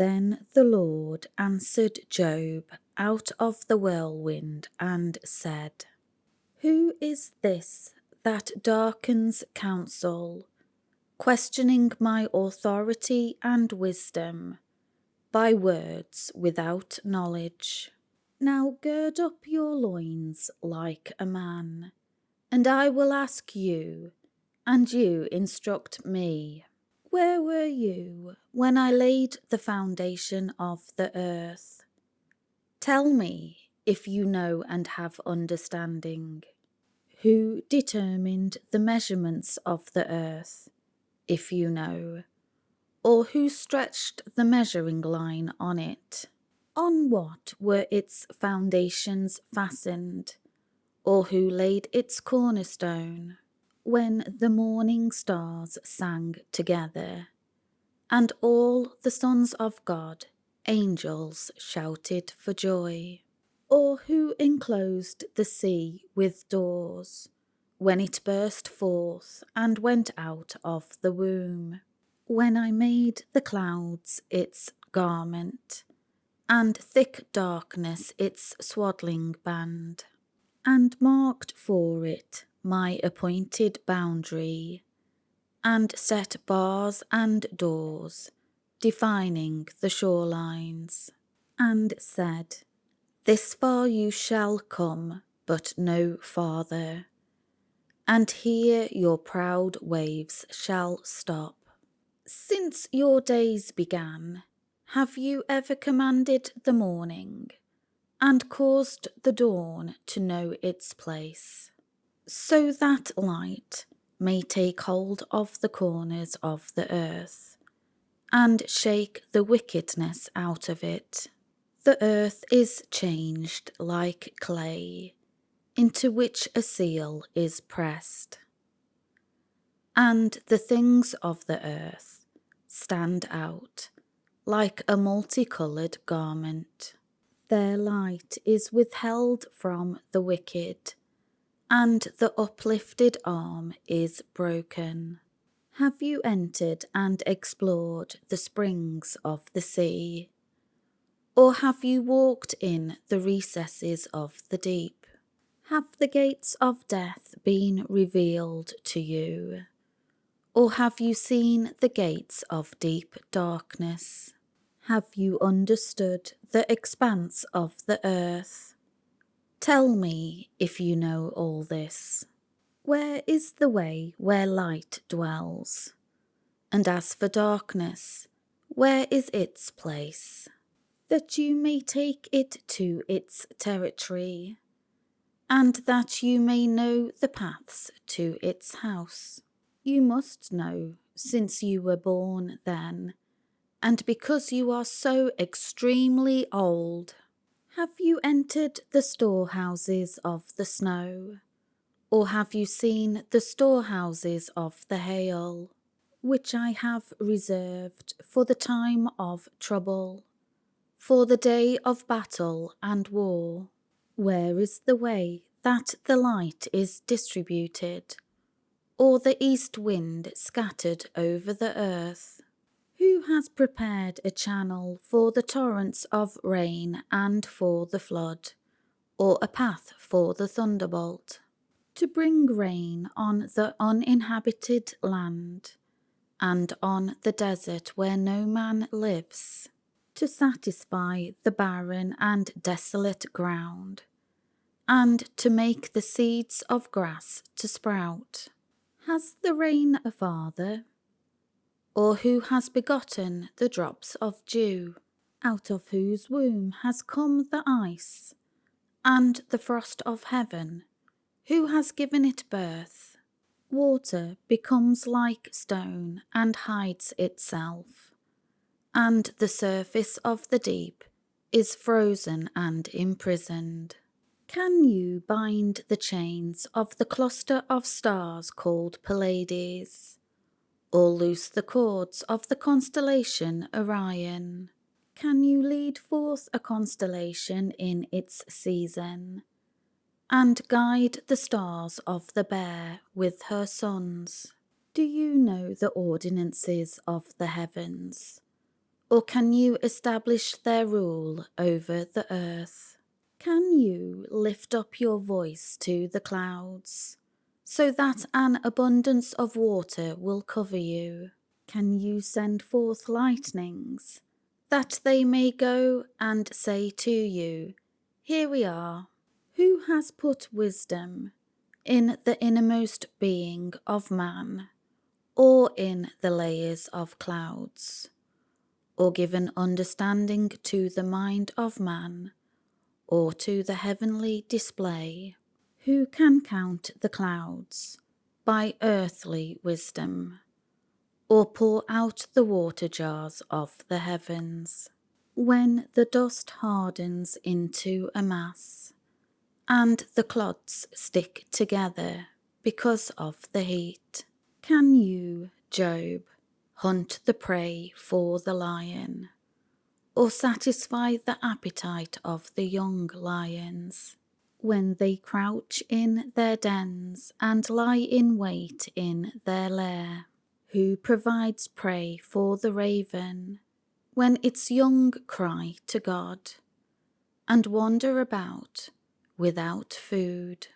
Then the Lord answered Job out of the whirlwind and said, Who is this that darkens counsel, questioning my authority and wisdom by words without knowledge? Now gird up your loins like a man, and I will ask you, and you instruct me. Where were you when I laid the foundation of the earth? Tell me if you know and have understanding. Who determined the measurements of the earth, if you know? Or who stretched the measuring line on it? On what were its foundations fastened? Or who laid its cornerstone? When the morning stars sang together, and all the sons of God, angels, shouted for joy. Or who enclosed the sea with doors, when it burst forth and went out of the womb? When I made the clouds its garment, and thick darkness its swaddling band, and marked for it my appointed boundary, and set bars and doors, defining the shorelines, and said, This far you shall come, but no farther, and here your proud waves shall stop. Since your days began, have you ever commanded the morning, and caused the dawn to know its place, so that light may take hold of the corners of the earth, and shake the wickedness out of it? The earth is changed like clay, into which a seal is pressed, and the things of the earth stand out like a multicoloured garment. Their light is withheld from the wicked, and the uplifted arm is broken. Have you entered and explored the springs of the sea? Or have you walked in the recesses of the deep? Have the gates of death been revealed to you? Or have you seen the gates of deep darkness? Have you understood the expanse of the earth? Tell me if you know all this. Where is the way where light dwells? And as for darkness, where is its place? That you may take it to its territory, and that you may know the paths to its house. You must know, since you were born then, and because you are so extremely old. Have you entered the storehouses of the snow, or have you seen the storehouses of the hail, which I have reserved for the time of trouble, for the day of battle and war? Where is the way that the light is distributed, or the east wind scattered over the earth? Who has prepared a channel for the torrents of rain and for the flood, or a path for the thunderbolt? To bring rain on the uninhabited land, and on the desert where no man lives, to satisfy the barren and desolate ground, and to make the seeds of grass to sprout. Has the rain a father? Or who has begotten the drops of dew, out of whose womb has come the ice, and the frost of heaven? Who has given it birth? Water becomes like stone and hides itself, and the surface of the deep is frozen and imprisoned. Can you bind the chains of the cluster of stars called Pleiades, or loose the cords of the constellation Orion? Can you lead forth a constellation in its season, and guide the stars of the Bear with her sons? Do you know the ordinances of the heavens, Or can you establish their rule over the earth? Can you lift up your voice to the clouds, so that an abundance of water will cover you? Can you send forth lightnings, that they may go and say to you, Here we are? Who has put wisdom in the innermost being of man, or in the layers of clouds? Or given understanding to the mind of man, or to the heavenly display? Who can count the clouds by earthly wisdom, or pour out the water jars of the heavens? When the dust hardens into a mass, and the clods stick together because of the heat, can you, Job, hunt the prey for the lion, or satisfy the appetite of the young lions, when they crouch in their dens and lie in wait in their lair? Who provides prey for the raven when its young cry to God, and wander about without food?